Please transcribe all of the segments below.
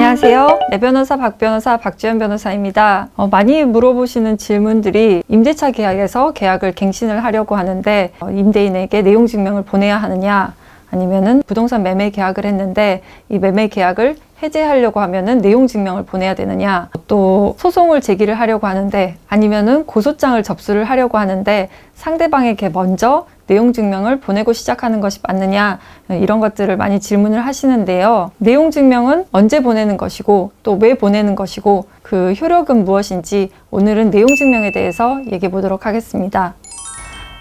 안녕하세요. 내 변호사 박주연 변호사입니다. 많이 물어보시는 질문들이 임대차 계약에서 계약을 갱신을 하려고 하는데 임대인에게 내용 증명을 보내야 하느냐, 아니면은 부동산 매매 계약을 했는데 이 매매 계약을 해제하려고 하면은 내용 증명을 보내야 되느냐, 또 소송을 제기를 하려고 하는데 아니면은 고소장을 접수를 하려고 하는데 상대방에게 먼저 내용 증명을 보내고 시작하는 것이 맞느냐, 이런 것들을 많이 질문을 하시는데요. 내용 증명은 언제 보내는 것이고 또 왜 보내는 것이고 그 효력은 무엇인지 오늘은 내용 증명에 대해서 얘기해 보도록 하겠습니다.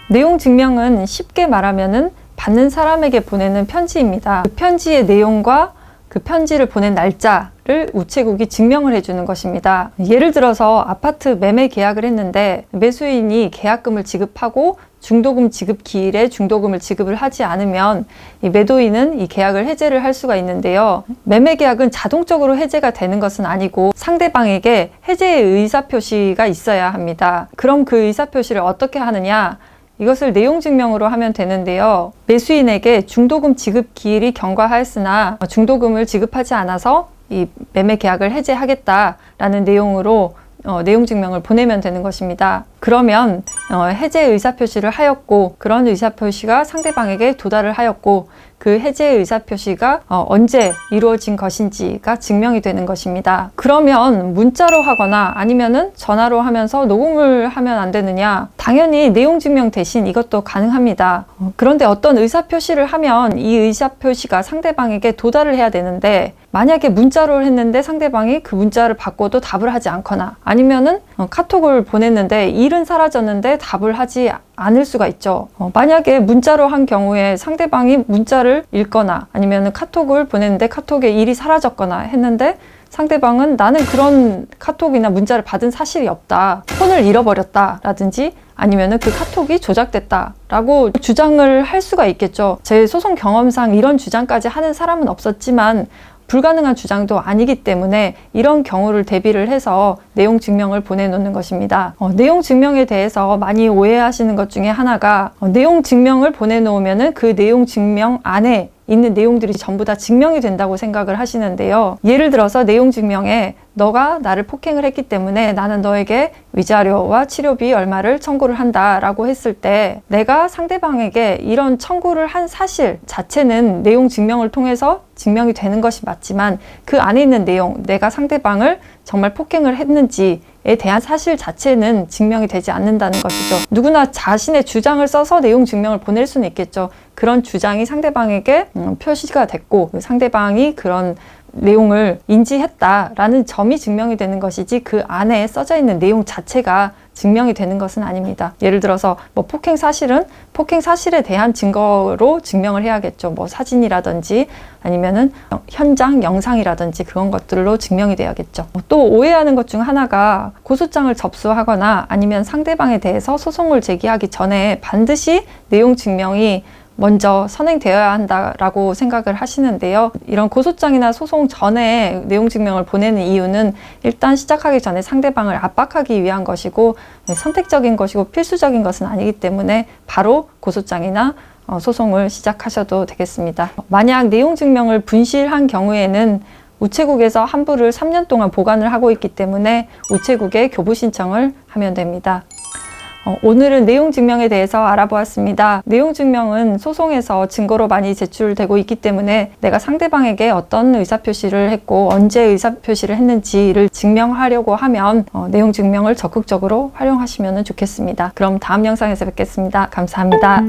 내용 증명은 쉽게 말하면은 받는 사람에게 보내는 편지입니다. 그 편지의 내용과 그 편지를 보낸 날짜를 우체국이 증명을 해주는 것입니다. 예를 들어서 아파트 매매 계약을 했는데 매수인이 계약금을 지급하고 중도금 지급 기일에 중도금을 지급을 하지 않으면 이 매도인은 이 계약을 해제를 할 수가 있는데요. 매매 계약은 자동적으로 해제가 되는 것은 아니고 상대방에게 해제의 의사표시가 있어야 합니다. 그럼 그 의사표시를 어떻게 하느냐? 이것을 내용 증명으로 하면 되는데요. 매수인에게 중도금 지급 기일이 경과하였으나 중도금을 지급하지 않아서 이 매매 계약을 해제하겠다라는 내용으로 내용 증명을 보내면 되는 것입니다. 그러면 해제 의사표시를 하였고 그런 의사표시가 상대방에게 도달을 하였고 그 해제 의사표시가 언제 이루어진 것인지가 증명이 되는 것입니다. 그러면 문자로 하거나 아니면은 전화로 하면서 녹음을 하면 안 되느냐? 당연히 내용 증명 대신 이것도 가능합니다. 그런데 어떤 의사표시를 하면 이 의사표시가 상대방에게 도달을 해야 되는데 만약에 문자로 했는데 상대방이 그 문자를 받고도 답을 하지 않거나 아니면은 카톡을 보냈는데 일은 사라졌는데 답을 하지 않을 수가 있죠. 만약에 문자로 한 경우에 상대방이 문자를 읽거나 아니면 카톡을 보냈는데 카톡에 일이 사라졌거나 했는데 상대방은 나는 그런 카톡이나 문자를 받은 사실이 없다, 폰을 잃어버렸다 라든지 아니면은 그 카톡이 조작됐다 라고 주장을 할 수가 있겠죠. 제 소송 경험상 이런 주장까지 하는 사람은 없었지만 불가능한 주장도 아니기 때문에 이런 경우를 대비를 해서 내용 증명을 보내놓는 것입니다. 내용 증명에 대해서 많이 오해하시는 것 중에 하나가 내용 증명을 보내놓으면은 그 내용 증명 안에 있는 내용들이 전부 다 증명이 된다고 생각을 하시는데요. 예를 들어서 내용 증명에 너가 나를 폭행을 했기 때문에 나는 너에게 위자료와 치료비 얼마를 청구를 한다 라고 했을 때 내가 상대방에게 이런 청구를 한 사실 자체는 내용 증명을 통해서 증명이 되는 것이 맞지만 그 안에 있는 내용, 내가 상대방을 정말 폭행을 했는지에 대한 사실 자체는 증명이 되지 않는다는 것이죠. 누구나 자신의 주장을 써서 내용 증명을 보낼 수는 있겠죠. 그런 주장이 상대방에게 표시가 됐고 상대방이 그런 내용을 인지했다라는 점이 증명이 되는 것이지 그 안에 써져 있는 내용 자체가 증명이 되는 것은 아닙니다. 예를 들어서 폭행 사실은 폭행 사실에 대한 증거로 증명을 해야겠죠. 사진이라든지 아니면은 현장 영상이라든지 그런 것들로 증명이 돼야겠죠. 또 오해하는 것 중 하나가 고소장을 접수하거나 아니면 상대방에 대해서 소송을 제기하기 전에 반드시 내용 증명이 먼저 선행되어야 한다라고 생각을 하시는데요. 이런 고소장이나 소송 전에 내용 증명을 보내는 이유는 일단 시작하기 전에 상대방을 압박하기 위한 것이고 선택적인 것이고 필수적인 것은 아니기 때문에 바로 고소장이나 소송을 시작하셔도 되겠습니다. 만약 내용 증명을 분실한 경우에는 우체국에서 환불을 3년 동안 보관을 하고 있기 때문에 우체국에 교부 신청을 하면 됩니다. 오늘은 내용 증명에 대해서 알아보았습니다. 내용 증명은 소송에서 증거로 많이 제출되고 있기 때문에 내가 상대방에게 어떤 의사표시를 했고 언제 의사표시를 했는지를 증명하려고 하면 내용 증명을 적극적으로 활용하시면 좋겠습니다. 그럼 다음 영상에서 뵙겠습니다. 감사합니다.